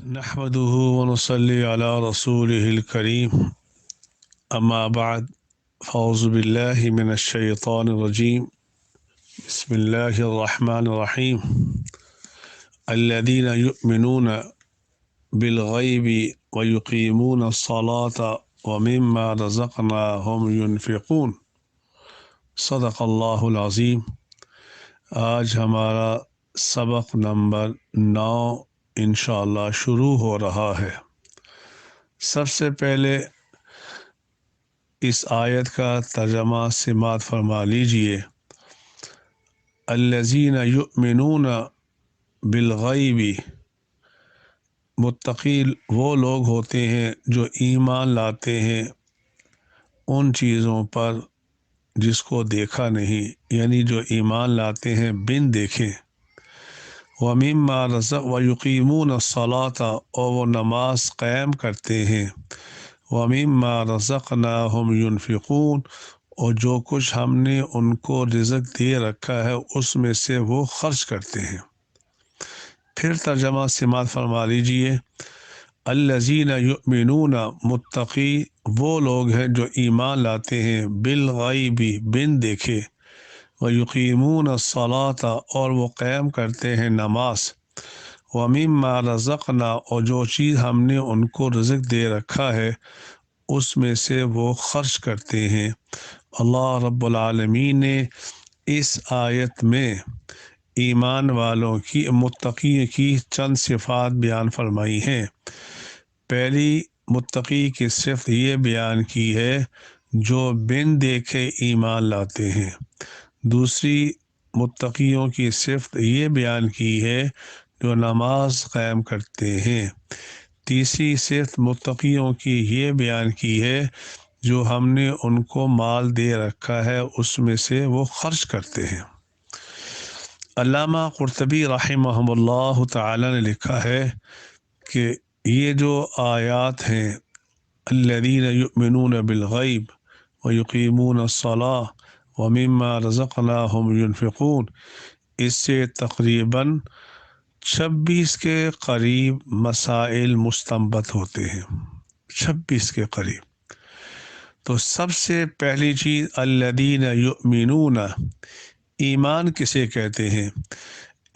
نحمده ونصلي على رسوله الكريم أما بعد فأعوذ بالله من الشيطان الرجيم بسم الله الرحمن الرحيم الذين يؤمنون بالغيب ويقيمون الصلاة ومما رزقناهم ينفقون صدق اللہ العظیم۔ آج ہمارا سبق نمبر 9 انشاءاللہ شروع ہو رہا ہے۔ سب سے پہلے اس آیت کا ترجمہ سماعت فرما لیجئے۔ الذین یؤمنون بالغیب، متقی وہ لوگ ہوتے ہیں جو ایمان لاتے ہیں ان چیزوں پر جس کو دیکھا نہیں، یعنی جو ایمان لاتے ہیں بن دیکھے۔ وَمِمَّا رَزَقْ وَيُقِيمُونَ الصَّلَاةَ، اور وہ نماز قائم کرتے ہیں۔ وَمِمَّا رَزَقْنَاهُمْ يُنْفِقُونَ، اور جو کچھ ہم نے ان کو رزق دے رکھا ہے اس میں سے وہ خرچ کرتے ہیں۔ پھر ترجمہ سماعت فرما لیجئے۔ الذین یؤمنون، متقی وہ لوگ ہیں جو ایمان لاتے ہیں بالغیب، بن دیکھے۔ وَيُقِيمُونَ الصَّلَاةَ، اور وہ قائم کرتے ہیں نماز۔ وَمِمَّا رَزَقْنَا، اور جو چیز ہم نے ان کو رزق دے رکھا ہے اس میں سے وہ خرچ کرتے ہیں۔ اللہ رب العالمین نے اس آیت میں ایمان والوں کی، متقی کی چند صفات بیان فرمائی ہیں۔ پہلی متقی کی صفت یہ بیان کی ہے جو بن دیکھے ایمان لاتے ہیں۔ دوسری متقیوں کی صفت یہ بیان کی ہے جو نماز قائم کرتے ہیں۔ تیسری صفت متقیوں کی یہ بیان کی ہے جو ہم نے ان کو مال دے رکھا ہے اس میں سے وہ خرچ کرتے ہیں۔ علامہ قرطبی رحمہ اللہ تعالی نے لکھا ہے کہ یہ جو آیات ہیں الذین یؤمنون بالغیب ویقیمون الصلاۃ ومما رزقناہم ینفقون، اس سے تقریباً 26 کے قریب مسائل مستنبط ہوتے ہیں۔ 26 کے قریب۔ تو سب سے پہلی چیز الذین یؤمنون، ایمان کسے کہتے ہیں؟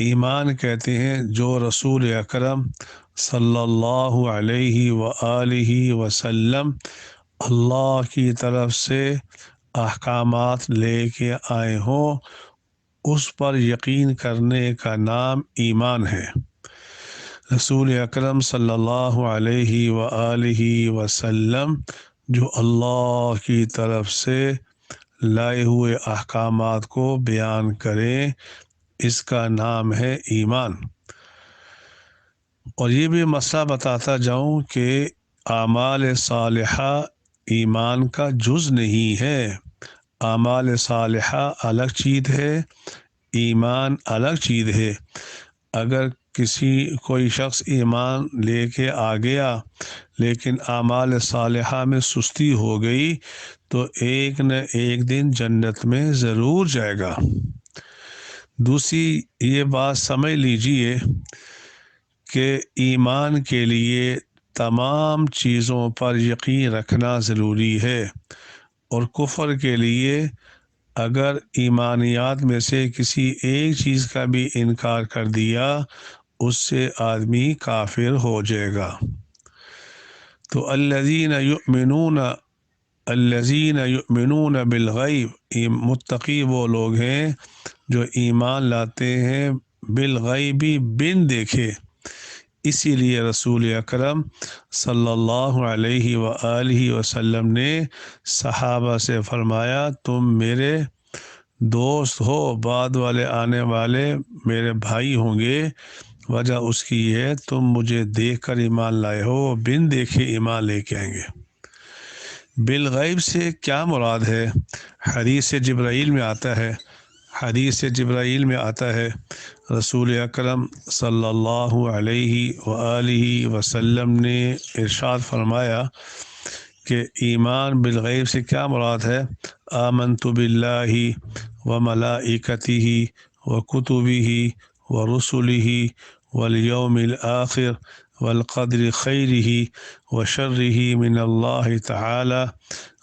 ایمان کہتے ہیں جو رسول اکرم صلی اللہ علیہ وآلہ وسلم اللہ کی طرف سے احکامات لے کے آئے ہوں، اس پر یقین کرنے کا نام ایمان ہے۔ رسول اکرم صلی اللہ علیہ وآلہ وسلم جو اللہ کی طرف سے لائے ہوئے احکامات کو بیان کریں، اس کا نام ہے ایمان۔ اور یہ بھی مسئلہ بتاتا جاؤں کہ اعمال صالحہ ایمان کا جز نہیں ہے۔ اعمال صالحہ الگ چیز ہے، ایمان الگ چیز ہے۔ اگر کوئی شخص ایمان لے کے آ گیا لیکن اعمال صالحہ میں سستی ہو گئی تو ایک نہ ایک دن جنت میں ضرور جائے گا۔ دوسری یہ بات سمجھ لیجئے کہ ایمان کے لیے تمام چیزوں پر یقین رکھنا ضروری ہے، اور کفر کے لیے اگر ایمانیات میں سے کسی ایک چیز کا بھی انکار کر دیا اس سے آدمی کافر ہو جائے گا۔ تو الذین یؤمنون بالغیب، متقی وہ لوگ ہیں جو ایمان لاتے ہیں بالغیب، بن دیکھے۔ اسی لیے رسول اکرم صلی اللہ علیہ وآلہ وسلم نے صحابہ سے فرمایا تم میرے دوست ہو، بعد والے آنے والے میرے بھائی ہوں گے۔ وجہ اس کی ہے تم مجھے دیکھ کر ایمان لائے ہو، بن دیکھے ایمان لے کے آئیں گے۔ بالغیب سے کیا مراد ہے؟ حدیث جبرائیل میں آتا ہے رسول اکرم صلی اللہ علیہ وآلہ وسلم نے ارشاد فرمایا کہ ایمان بالغیب سے کیا مراد ہے؟ آمنت باللہ وملائکتہ وکتبہ ورسلہ والیوم الآخر والقدر خیرہ وشرہ من اللہ تعالی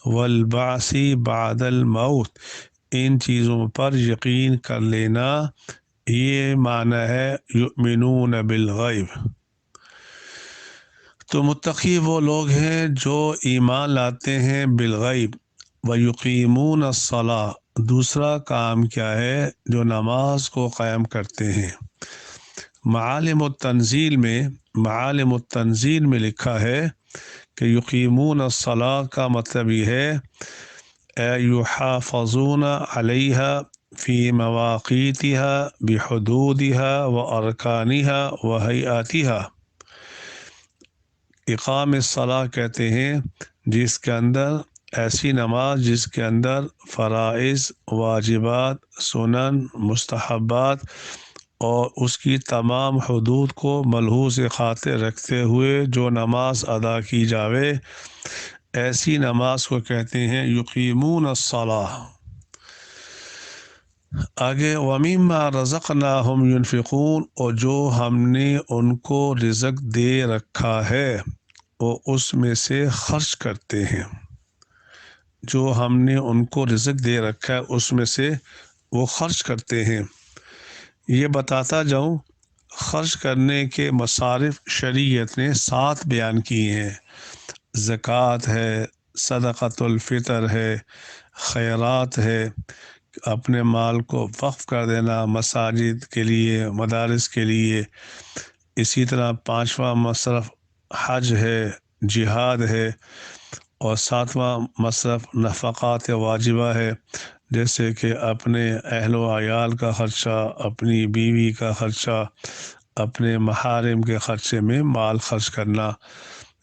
والبعث بعد الموت، ان چیزوں پر یقین کر لینا، یہ معنی ہے یؤمنون بالغیب۔ تو متقی وہ لوگ ہیں جو ایمان لاتے ہیں بالغیب، ویقیمون الصلاۃ، دوسرا کام کیا ہے، جو نماز کو قائم کرتے ہیں۔ معالم التنزیل میں لکھا ہے کہ یقیمون الصلاۃ کا مطلب یہ ہے یحافظون علیہا فی مواقیتها بحدودها وارکانها وہیئاتها۔ اقام الصلاۃ کہتے ہیں جس کے اندر ایسی نماز جس کے اندر فرائض، واجبات، سنن، مستحبات اور اس کی تمام حدود کو ملحوظ خاطر رکھتے ہوئے جو نماز ادا کی جاوے، ایسی نماز کو کہتے ہیں یقیمون الصلاۃ۔ آگے وَمِمَّا رَزَقْنَاهُمْ يُنْفِقُونَ، اور جو ہم نے ان کو رزق دے رکھا ہے وہ اس میں سے خرچ کرتے ہیں، جو ہم نے ان کو رزق دے رکھا ہے اس میں سے وہ خرچ کرتے ہیں۔ یہ بتاتا جاؤں، خرچ کرنے کے مصارف شریعت نے 7 بیان کیے ہیں۔ زکوٰۃ ہے، صدقۃ الفطر ہے، خیرات ہے، اپنے مال کو وقف کر دینا مساجد کے لیے، مدارس کے لیے، اسی طرح 5واں مصرف حج ہے، جہاد ہے، اور 7واں مصرف نفقات واجبہ ہے، جیسے کہ اپنے اہل و عیال کا خرچہ، اپنی بیوی کا خرچہ، اپنے محارم کے خرچے میں مال خرچ کرنا۔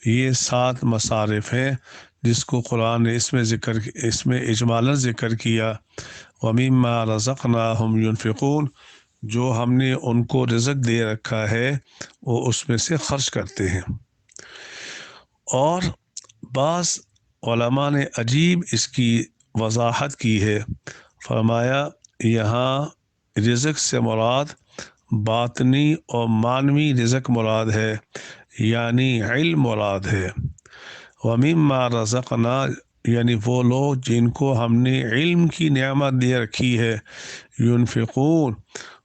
یہ 7 مصارف ہیں جس کو قرآن نے اس میں اجمالاً ذکر کیا۔ وَمِمَّا رَزَقْنَاهُمْ يُنْفِقُونَ، جو ہم نے ان کو رزق دے رکھا ہے وہ اس میں سے خرچ کرتے ہیں۔ اور بعض علماء نے عجیب اس کی وضاحت کی ہے، فرمایا یہاں رزق سے مراد باطنی اور معنوی رزق مراد ہے، یعنی علم مراد ہے۔ وَمِمَّا رَزَقْنَا، یعنی وہ لوگ جن کو ہم نے علم کی نعمت دے رکھی ہے، ينفقون،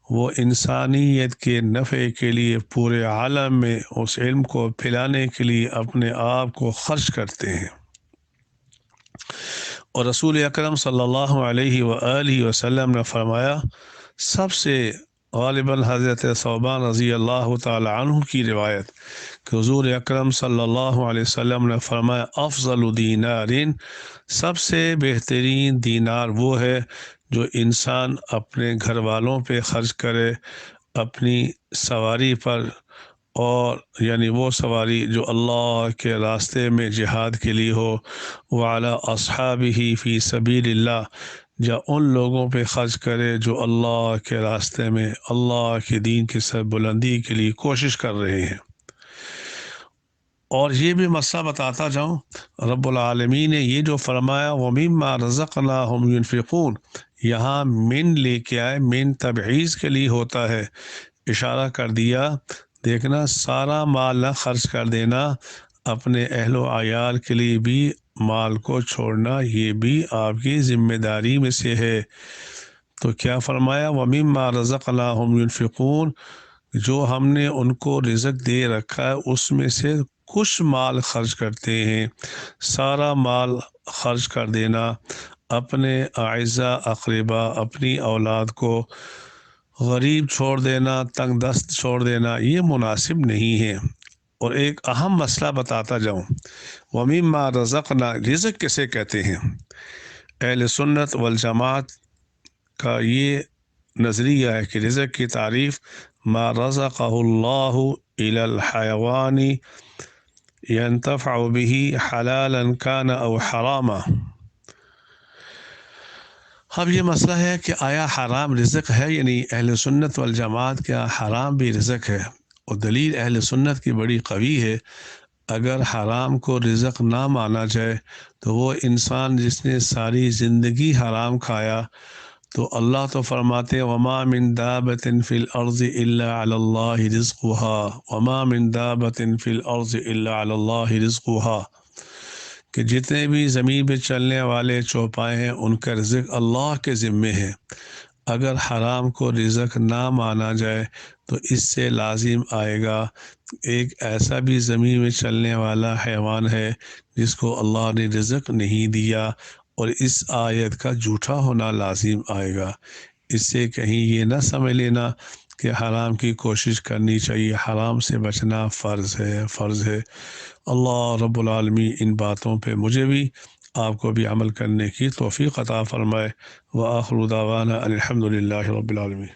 وہ انسانیت کے نفع کے لیے پورے عالم میں اس علم کو پھیلانے کے لیے اپنے آپ کو خرچ کرتے ہیں۔ اور رسول اکرم صلی اللہ علیہ وآلہ وسلم نے فرمایا، سب سے غالباً حضرت ثوبان رضی اللہ تعالی عنہ کی روایت کہ حضور اکرم صلی اللہ علیہ وسلم نے فرمایا، افضل دینار، سب سے بہترین دینار وہ ہے جو انسان اپنے گھر والوں پہ خرچ کرے، اپنی سواری پر، اور یعنی وہ سواری جو اللہ کے راستے میں جہاد کے لیے ہو، وعلی اصحابہ فی سبیل اللہ، یا ان لوگوں پہ خرچ کرے جو اللہ کے راستے میں اللہ کے دین کی سر بلندی کے لیے کوشش کر رہے ہیں۔ اور یہ بھی مسئلہ بتاتا جاؤں، رب العالمین نے یہ جو فرمایا وَمِمَّا رَزَقْنَاهُمْ يُنْفِقُونَ، یہاں من لے کے آئے، من تبعیض کے لیے ہوتا ہے، اشارہ کر دیا، دیکھنا سارا مال نہ خرچ کر دینا، اپنے اہل و عیال کے لیے بھی مال کو چھوڑنا، یہ بھی آپ کی ذمہ داری میں سے ہے۔ تو کیا فرمایا وَمِمَّا رَزَقْنَاهُمْ يُنْفِقُونَ، جو ہم نے ان کو رزق دے رکھا ہے اس میں سے کچھ مال خرچ کرتے ہیں۔ سارا مال خرچ کر دینا، اپنے اعزا اقربا، اپنی اولاد کو غریب چھوڑ دینا، تنگ دست چھوڑ دینا، یہ مناسب نہیں ہے۔ اور ایک اہم مسئلہ بتاتا جاؤں، وَمِمَّا رَزَقْنَا، رزق کسے کہتے ہیں؟ اہل سنت والجماعت کا یہ نظریہ ہے کہ رزق کی تعریف ما رزقہ اللہ الی الحیوان ينتفع به حلالا كان او حراما۔ اب یہ مسئلہ ہے کہ آیا حرام رزق ہے؟ یعنی اہل سنت والجماعت کا حرام بھی رزق ہے، اور دلیل اہل سنت کی بڑی قوی ہے۔ اگر حرام کو رزق نہ مانا جائے تو وہ انسان جس نے ساری زندگی حرام کھایا تو اللہ تو فرماتے ہیں وما من دابۃ فی الارض الا علی اللہ رزقها، وما من دابۃ فی الارض الا علی اللہ رزقها، کہ جتنے بھی زمین پہ چلنے والے چوپائے ہیں ان کا رزق اللہ کے ذمے ہے۔ اگر حرام کو رزق نہ مانا جائے تو اس سے لازم آئے گا ایک ایسا بھی زمین میں چلنے والا حیوان ہے جس کو اللہ نے رزق نہیں دیا، اور اس آیت کا جھوٹا ہونا لازم آئے گا۔ اس سے کہیں یہ نہ سمجھ لینا کہ حرام کی کوشش کرنی چاہیے، حرام سے بچنا فرض ہے۔ اللہ رب العالمین ان باتوں پہ مجھے بھی آپ کو بھی عمل کرنے کی توفیق عطا فرمائے۔ وآخر دعوانا الحمد للہ رب العالمین۔